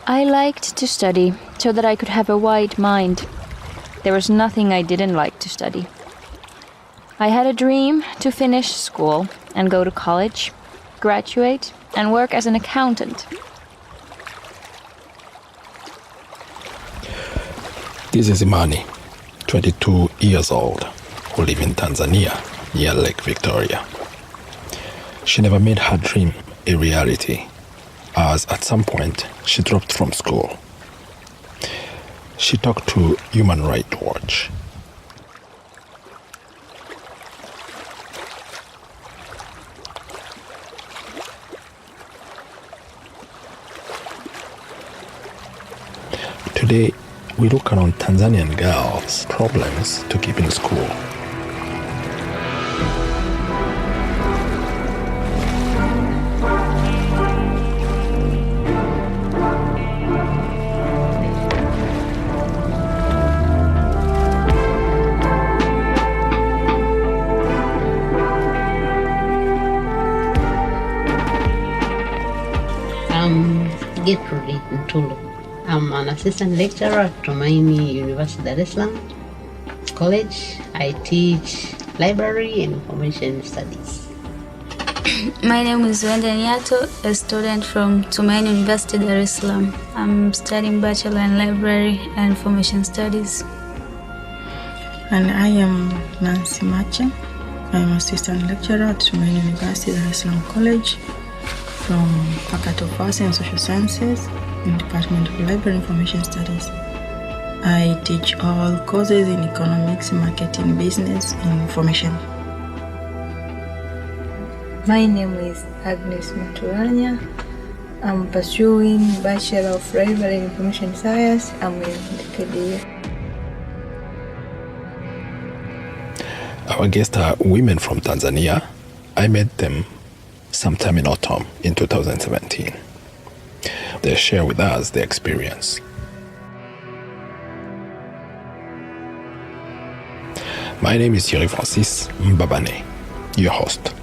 I liked to study so that I could have a wide mind. There was nothing I didn't like to study. I had a dream to finish school and go to college, graduate, and work as an accountant. This is Imani, 22 years old, who live in Tanzania, near Lake Victoria. She never made her dream a reality, as at some point she dropped from school. She talked to Human Rights Watch. Today, we look around Tanzanian girls' problems to keep in school. Gertrude Ntulu. I'm an assistant lecturer at Tumaini University, Dar es Salaam College. I teach library and information studies. My name is Wenda Nyato, a student from Tumaini University, Dar es Salaam. I'm studying Bachelor in Library and Information Studies. And I am Nancy Mache. I'm assistant lecturer at Tumaini University, Dar es Salaam College from Faculty of Arts and Social Sciences in Department of Library and Information Studies. I teach all courses in economics, marketing, business, and information. My name is Agnes Maturanya. I'm pursuing Bachelor of Library and Information Science. I'm in the third year. Our guests are women from Tanzania. I met them sometime in autumn in 2017. They share with us their experience. My name is Thierry Francis Mbabane, your host.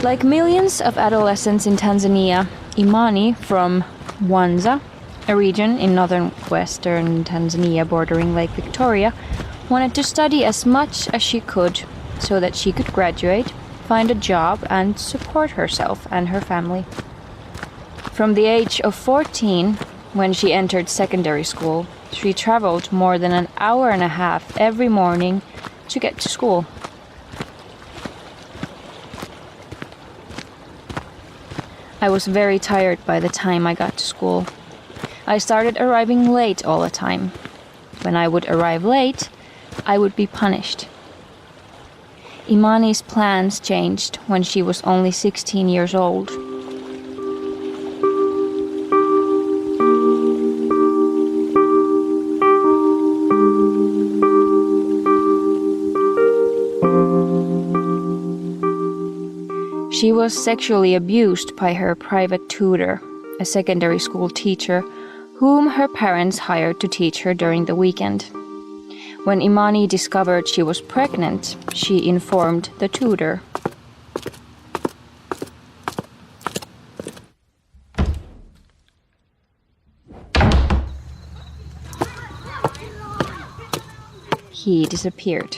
Like millions of adolescents in Tanzania, Imani from Mwanza, a region in northern-western Tanzania bordering Lake Victoria, wanted to study as much as she could so that she could graduate, find a job, and support herself and her family. From the age of 14, when she entered secondary school, she traveled more than an hour and a half every morning to get to school. I was very tired by the time I got to school. I started arriving late all the time. When I would arrive late, I would be punished. Imani's plans changed when she was only 16 years old. She was sexually abused by her private tutor, a secondary school teacher, whom her parents hired to teach her during the weekend. When Imani discovered she was pregnant, she informed the tutor. he disappeared.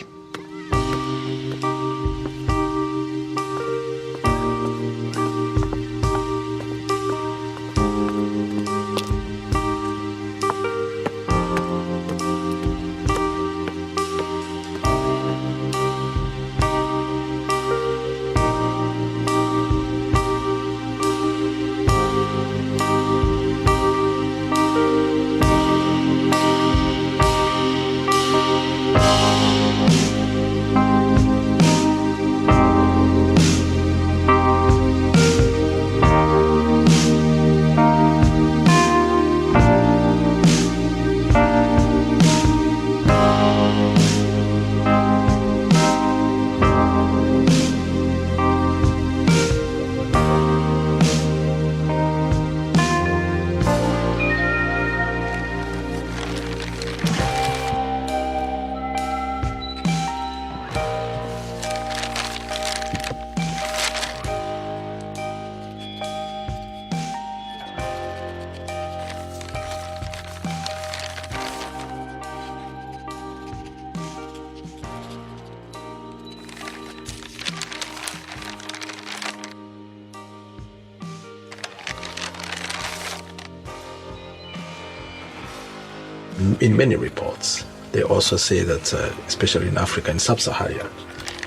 In many reports, they also say that, especially in Africa, in sub-Saharan,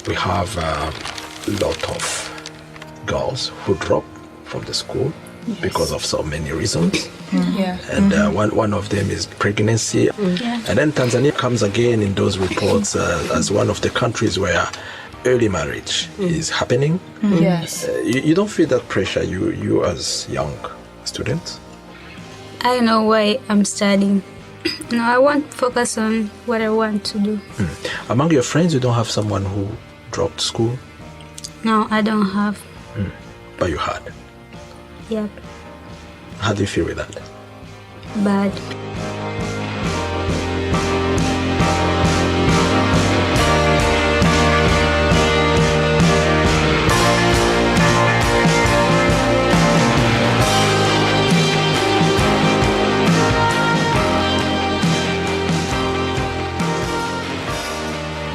we have a lot of girls who drop from the school because of so many reasons. Yeah. And one of them is pregnancy. And then Tanzania comes again in those reports as one of the countries where early marriage is happening. Yes. You don't feel that pressure, you as young students? I know why I'm studying. No, I want to focus on what I want to do. Among your friends, you don't have someone who dropped school? No, I don't have. But you had. Yep. How do you feel with that? Bad.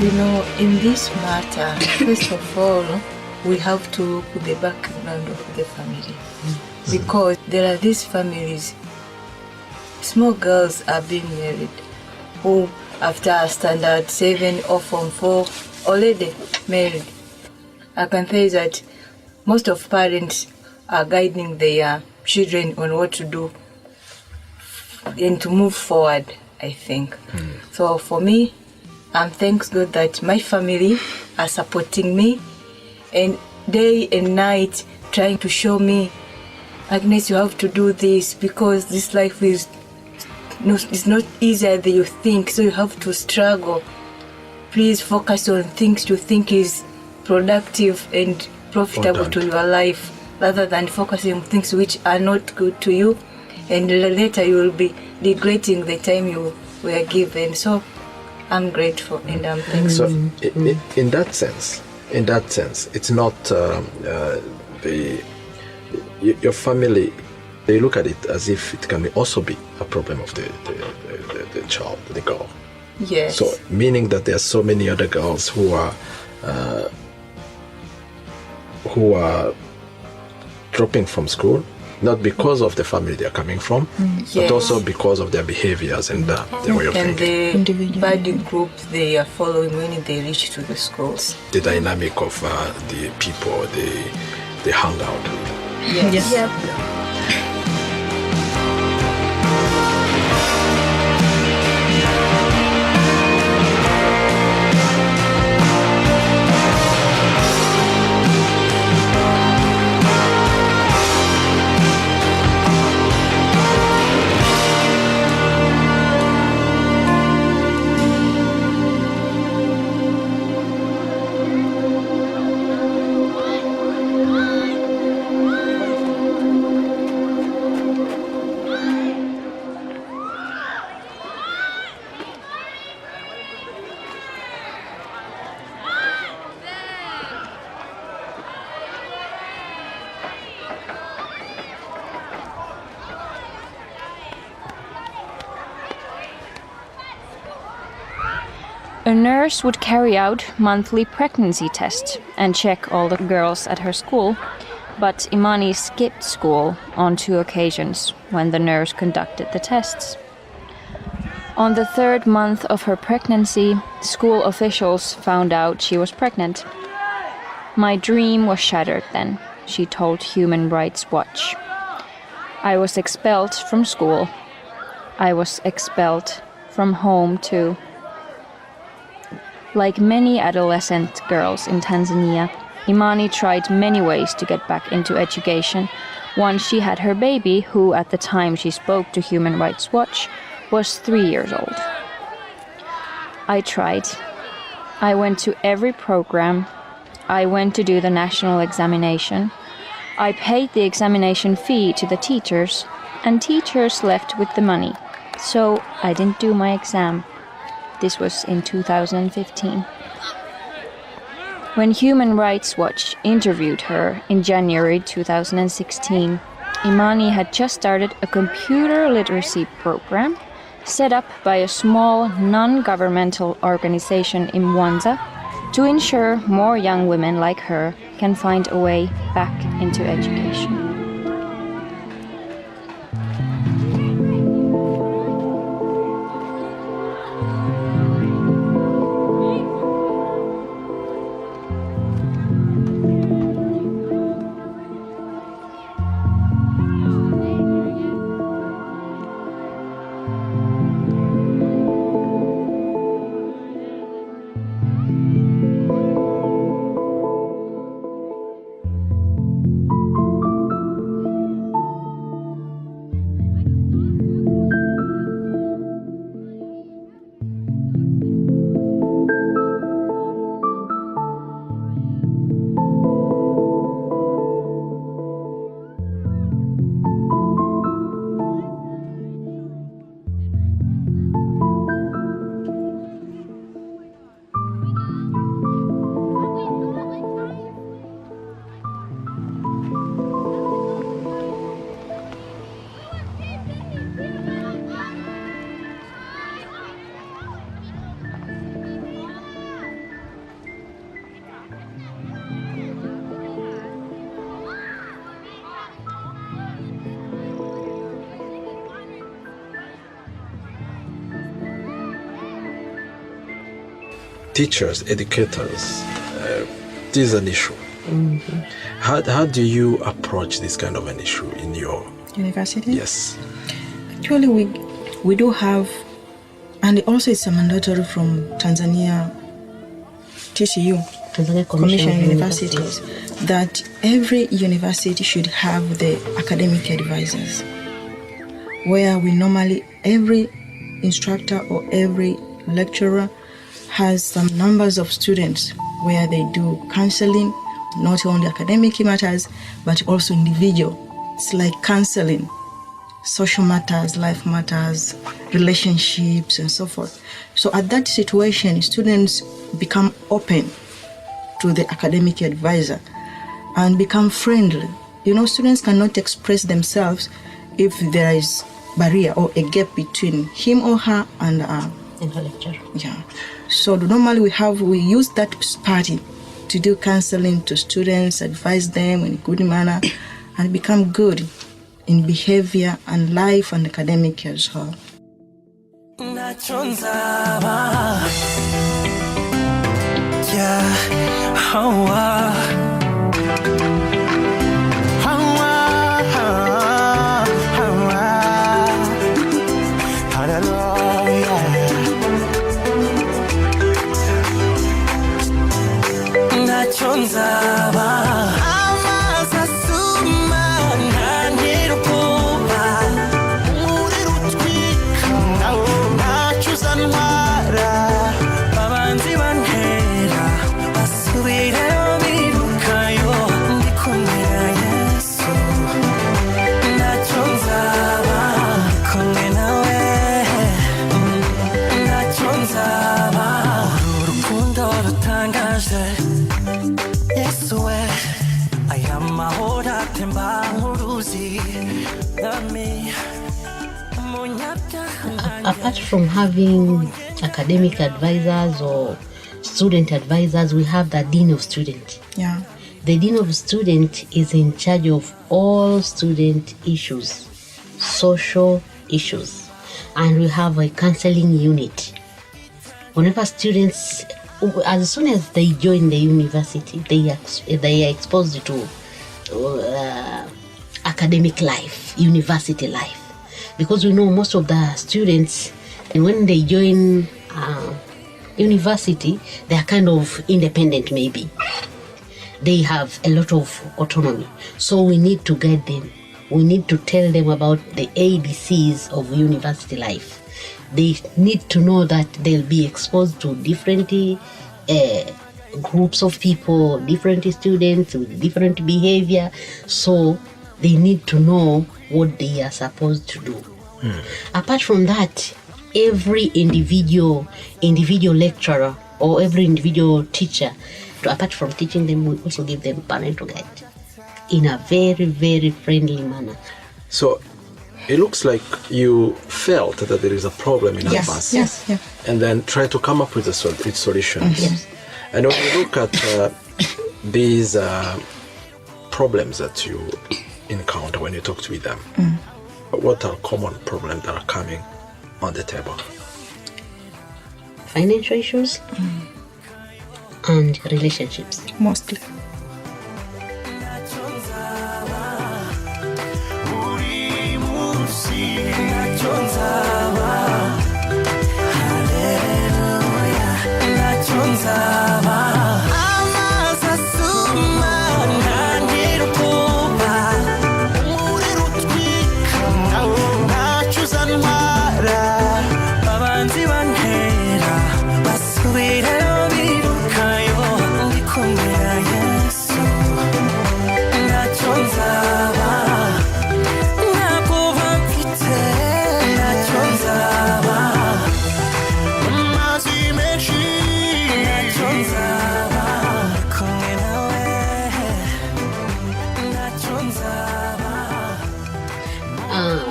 You know, in this matter, first of all, we have to look at the background of the family. Because there are these families, small girls are being married, who after standard 7 or form 4, already married. I can say that most of parents are guiding their children on what to do and to move forward, I think. So for me, I'm thanks God that my family are supporting me and day and night trying to show me, Agnes, you have to do this because this life is it's not easier than you think, so you have to struggle. Please focus on things you think is productive and profitable to your life rather than focusing on things which are not good to you, and later you will be regretting the time you were given. So I'm grateful and I'm thankful. So in that sense, it's not your family, they look at it as if it can also be a problem of the child, the girl. Yes. So meaning that there are so many other girls who are dropping from school, not because of the family they're coming from, but also because of their behaviors and their way of thinking. And the body groups they are following when they reach to the schools. The dynamic of the people they hang out with. Yes. Yep. A nurse would carry out monthly pregnancy tests and check all the girls at her school, but Imani skipped school on 2 occasions when the nurse conducted the tests. On the 3rd month of her pregnancy, school officials found out she was pregnant. My dream was shattered then, she told Human Rights Watch. I was expelled from school. I was expelled from home too. Like many adolescent girls in Tanzania, Imani tried many ways to get back into education. Once she had her baby, who at the time she spoke to Human Rights Watch was 3 years old. I tried. I went to every program. I went to do the national examination. I paid the examination fee to the teachers, and teachers left with the money. So I didn't do my exam. This was in 2015. When Human Rights Watch interviewed her in January 2016, Imani had just started a computer literacy program set up by a small non-governmental organization in Mwanza to ensure more young women like her can find a way back into education. Teachers, educators, this is an issue. How do you approach this kind of an issue in your university? Yes. Actually, we do have, and also it's a mandatory from Tanzania TCU, Tanzania Commission on Universities, that every university should have the academic advisors, where we normally, every instructor or every lecturer has some numbers of students where they do counseling, not only academic matters, but also individual. It's like counseling, social matters, life matters, relationships, and so forth. So at that situation, students become open to the academic advisor and become friendly. You know, students cannot express themselves if there is barrier or a gap between him or her and her lecturer. Yeah. So normally we use that party to do counseling to students, advise them in a good manner, and become good in behavior and life and academic as well. Apart from having academic advisors or student advisors, we have the dean of student. Yeah. The dean of student is in charge of all student issues, social issues, and we have a counseling unit. Whenever students, as soon as they join the university, they are exposed to academic life, university life. Because we know most of the students, and when they join university, they are kind of independent maybe. They have a lot of autonomy. So we need to guide them. We need to tell them about the ABCs of university life. They need to know that they'll be exposed to different groups of people, different students with different behavior. So they need to know what they are supposed to do. Apart from that, every individual lecturer or every individual teacher, apart from teaching them, we also give them parental guide in a very, very friendly manner. So it looks like you felt that there is a problem in advance. Yes. And then try to come up with its solutions. Yes. And when you look at these problems that you encounter when you talk to them, what are common problems that are coming on the table? Financial issues and relationships. Mostly.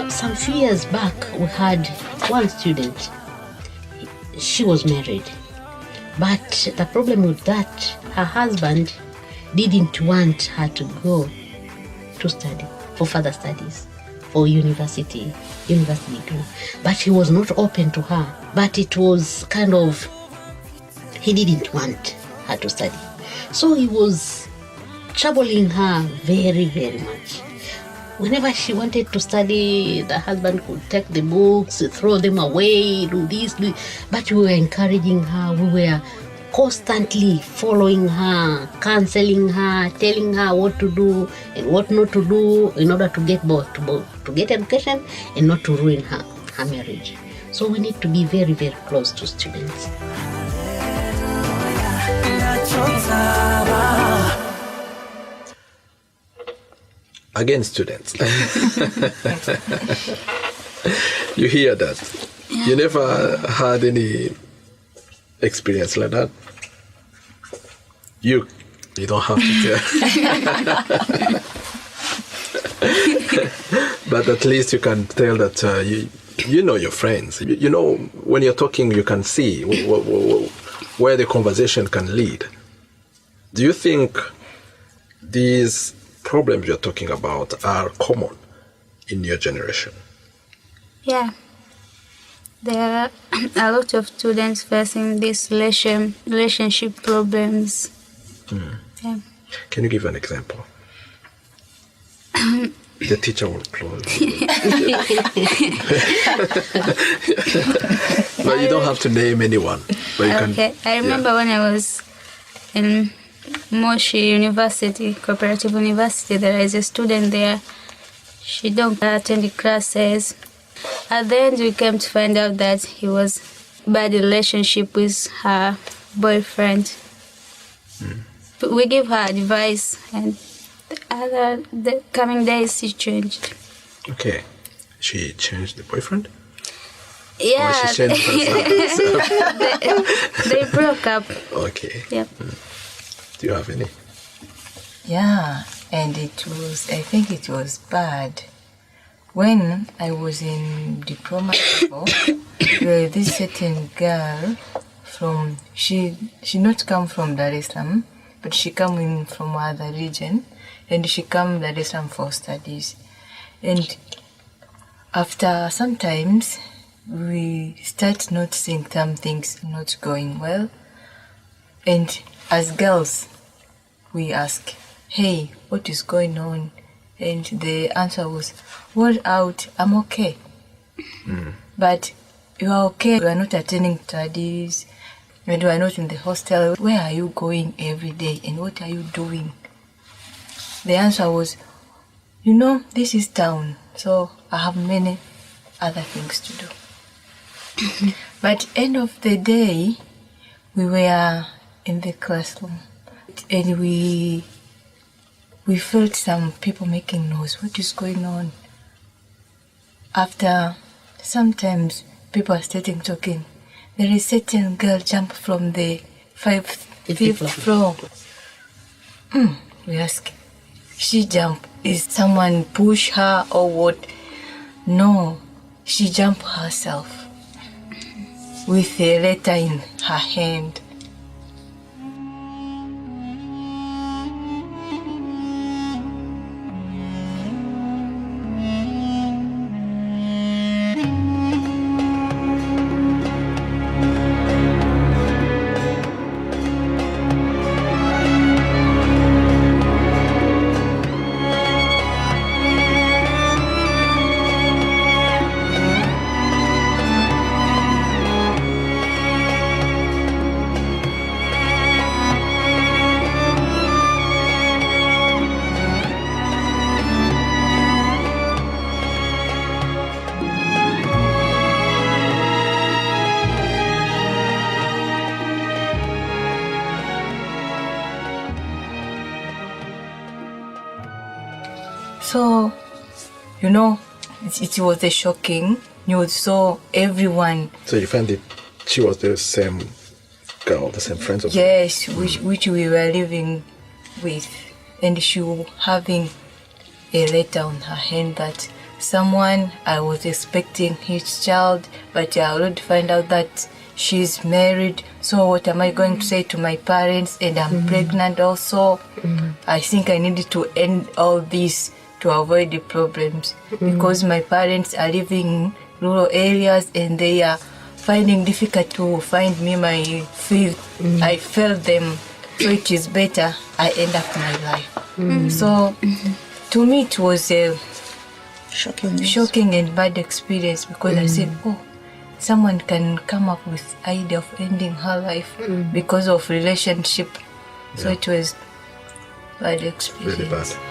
Some few years back, we had one student. She was married, but the problem with that, her husband didn't want her to go to study for further studies, for university degree. But he was not open to her. But it was kind of, he didn't want her to study. So he was troubling her very, very much. Whenever she wanted to study, the husband could take the books, throw them away, do this. But we were encouraging her. We were constantly following her, counseling her, telling her what to do and what not to do in order to get to get education and not to ruin her marriage. So we need to be very, very close to students. Again, students. You hear that? Yeah. You never had any experience like that? You don't have to tell. But at least you can tell that you know your friends. You know, when you're talking, you can see where the conversation can lead. Do you think these problems you're talking about are common in your generation? Yeah. There are a lot of students facing these relationship problems. Yeah. Can you give an example? The teacher will close. But you don't have to name anyone. But you Okay. I remember when I was in Moshi University, Cooperative University, there is a student there. She don't attend classes. At the end, we came to find out that he was bad relationship with her boyfriend. But we gave her advice, and the coming days she changed. Okay. She changed the boyfriend? Yeah, Or she changed herself? they broke up. Okay. Yep. Do you have any? Yeah, and I think it was bad When I was in diploma level, there was this certain girl she not come from Dar es Salaam, but she come in from other region, and she come Dar es Salaam for studies. And after sometimes we start noticing some things not going well, and as girls we ask, hey, what is going on? And the answer was, well, out, I'm okay. But you are okay, you are not attending studies, and you are not in the hostel. Where are you going every day, and what are you doing? The answer was, this is town, so I have many other things to do. But end of the day, we were in the classroom, and we felt some people making noise. What is going on? After sometimes people are starting talking, there is a certain girl jump from the fifth floor. We ask, she jump. Is someone push her or what? No, she jump herself with a letter in her hand. So, it was a shocking news. So everyone. So you found it? She was the same girl, the same friends of yes, which we were living with, and she was having a letter on her hand that someone I was expecting his child, but I already find out that she's married. So what am I going to say to my parents? And I'm pregnant also. I think I needed to end all this to avoid the problems, because my parents are living in rural areas and they are finding difficult to find me my field. I failed them, so it is better I end up my life. So to me it was a shocking and bad experience, because I said, someone can come up with idea of ending her life because of relationship. So it was bad experience. Really bad.